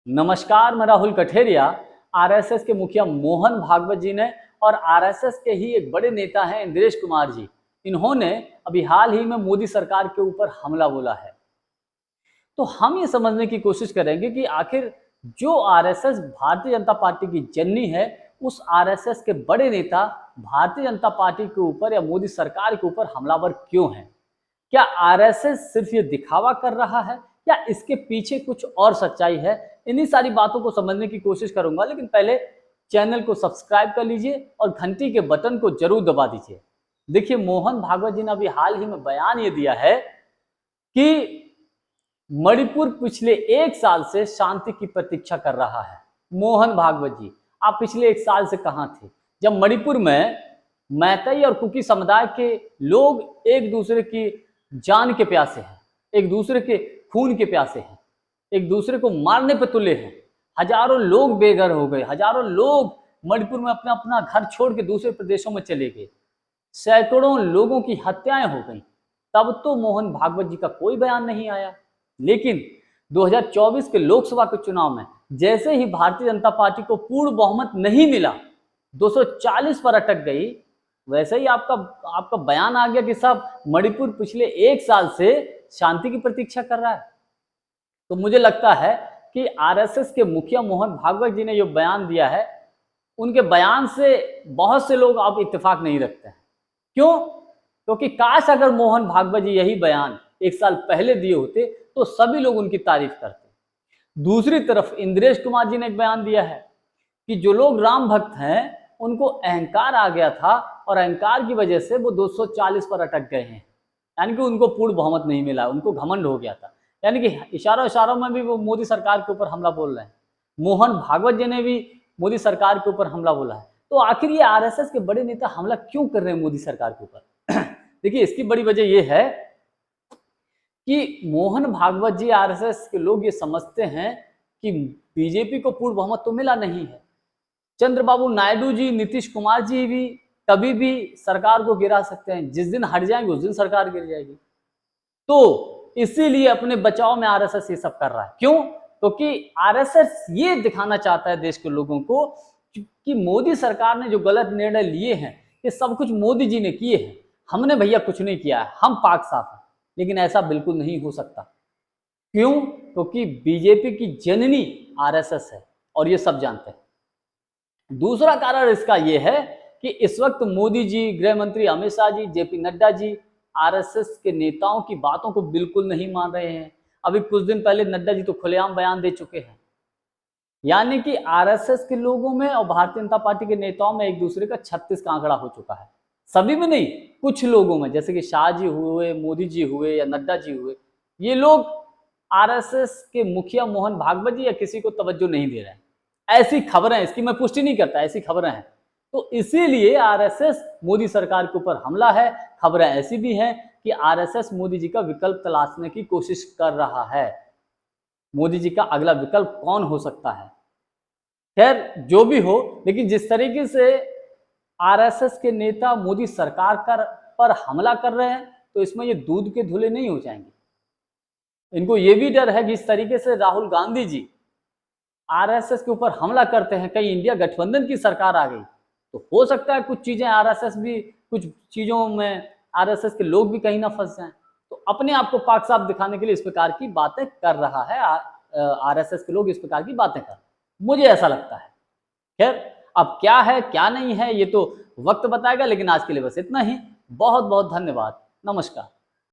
नमस्कार, मैं राहुल कठेरिया। आरएसएस के मुखिया मोहन भागवत जी ने और आरएसएस के ही एक बड़े नेता हैं इंद्रेश कुमार जी, इन्होंने अभी हाल ही में मोदी सरकार के ऊपर हमला बोला है। तो हम ये समझने की कोशिश करेंगे कि आखिर जो आरएसएस भारतीय जनता पार्टी की जननी है, उस आरएसएस के बड़े नेता भारतीय जनता पार्टी के ऊपर या मोदी सरकार के ऊपर हमलावर क्यों हैं? क्या आरएसएस सिर्फ ये दिखावा कर रहा है या इसके पीछे कुछ और सच्चाई है? इन्हीं सारी बातों को समझने की कोशिश करूंगा, लेकिन पहले चैनल को सब्सक्राइब कर लीजिए और घंटी के बटन को जरूर दबा दीजिए। देखिए, मोहन भागवत जी ने अभी हाल ही में बयान ये दिया है कि मणिपुर पिछले 1 साल से शांति की प्रतीक्षा कर रहा है। मोहन भागवत जी, आप पिछले 1 साल से कहां थे जब मणिपुर में मैतेई और कुकी समुदाय के लोग एक दूसरे की जान के प्यासे हैं, एक दूसरे के खून के प्यासे हैं, एक दूसरे को मारने पर तुले हैं। हजारों लोग बेघर हो गए, हजारों लोग मणिपुर में अपना अपना घर छोड़ के दूसरे प्रदेशों में चले गए, सैकड़ों लोगों की हत्याएं हो गई। तब तो मोहन भागवत जी का कोई बयान नहीं आया। लेकिन 2024 के लोकसभा के चुनाव में जैसे ही भारतीय जनता पार्टी को पूर्ण बहुमत नहीं मिला, 240 पर अटक गई, वैसे ही आपका बयान आ गया कि साहब मणिपुर पिछले 1 साल से शांति की प्रतीक्षा कर रहा है। तो मुझे लगता है कि आरएसएस के मुखिया मोहन भागवत जी ने जो बयान दिया है, उनके बयान से बहुत से लोग अब इत्तेफाक नहीं रखते हैं। क्यों? क्योंकि काश अगर मोहन भागवत जी यही बयान 1 साल पहले दिए होते तो सभी लोग उनकी तारीफ करते। दूसरी तरफ इंद्रेश कुमार जी ने एक बयान दिया है कि जो लोग राम भक्त हैं, उनको अहंकार आ गया था और अहंकार की वजह से वो 240 पर अटक गए हैं, यानी कि उनको पूर्ण बहुमत नहीं मिला, उनको घमंड हो गया था। यानी कि इशारों में भी वो मोदी सरकार के ऊपर हमला बोल रहे हैं। मोहन भागवत जी ने भी मोदी सरकार के ऊपर हमला बोला है। तो आखिर ये आरएसएस के बड़े नेता हमला क्यों कर रहे हैं मोदी सरकार के ऊपर? देखिए, इसकी बड़ी वजह ये है कि मोहन भागवत जी, आरएसएस के लोग ये समझते हैं कि बीजेपी को पूर्ण बहुमत तो मिला नहीं है। चंद्रबाबू नायडू जी, नीतीश कुमार जी भी कभी भी सरकार को गिरा सकते हैं। जिस दिन हट जाएंगे उस दिन सरकार गिर जाएगी। तो इसीलिए अपने बचाव में आरएसएस ये सब कर रहा है। क्यों? क्योंकि आरएसएस ये दिखाना चाहता है देश के लोगों को कि मोदी सरकार ने जो गलत निर्णय लिए हैं, ये सब कुछ मोदी जी ने किए हैं, हमने भैया कुछ नहीं किया है, हम पाक साफ हैं। लेकिन ऐसा बिल्कुल नहीं हो सकता। क्यों? क्योंकि बीजेपी की जननी आरएसएस है और ये सब जानते हैं। दूसरा कारण इसका यह है कि इस वक्त मोदी जी, गृह मंत्री अमित शाह जी, जेपी नड्डा जी आरएसएस के नेताओं की बातों को बिल्कुल नहीं मान रहे हैं। अभी कुछ दिन पहले नड्डा जी तो खुलेआम बयान दे चुके हैं। यानी कि आरएसएस के लोगों में और भारतीय जनता पार्टी के नेताओं में एक दूसरे का 36 का आंकड़ा हो चुका है। सभी में नहीं, कुछ लोगों में, जैसे कि शाह जी हुए, मोदी जी हुए या नड्डा जी हुए, ये लोग आरएसएस के मुखिया मोहन भागवत जी या किसी को तवज्जो नहीं दे रहे हैं। ऐसी खबरें, इसकी मैं पुष्टि नहीं करता, ऐसी खबरें हैं। तो इसीलिए आरएसएस मोदी सरकार के ऊपर हमला है। खबरें ऐसी भी हैं कि आरएसएस मोदी जी का विकल्प तलाशने की कोशिश कर रहा है। मोदी जी का अगला विकल्प कौन हो सकता है? खैर, जो भी हो, लेकिन जिस तरीके से आरएसएस के नेता मोदी सरकार पर हमला कर रहे हैं, तो इसमें ये दूध के धुले नहीं हो जाएंगे। इनको ये भी डर है कि इस तरीके से राहुल गांधी जी आरएसएस के ऊपर हमला करते हैं, कहीं इंडिया गठबंधन की सरकार आ गई तो हो सकता है कुछ चीजें आरएसएस भी, कुछ चीजों में आरएसएस के लोग भी कहीं ना फंस जाएं। तो अपने आप को पाक साफ दिखाने के लिए इस प्रकार की बातें कर रहा है आरएसएस के लोग, इस प्रकार की बातें कर, मुझे ऐसा लगता है। खैर, अब क्या है क्या नहीं है ये तो वक्त बताएगा, लेकिन आज के लिए बस इतना ही। बहुत बहुत धन्यवाद। नमस्कार।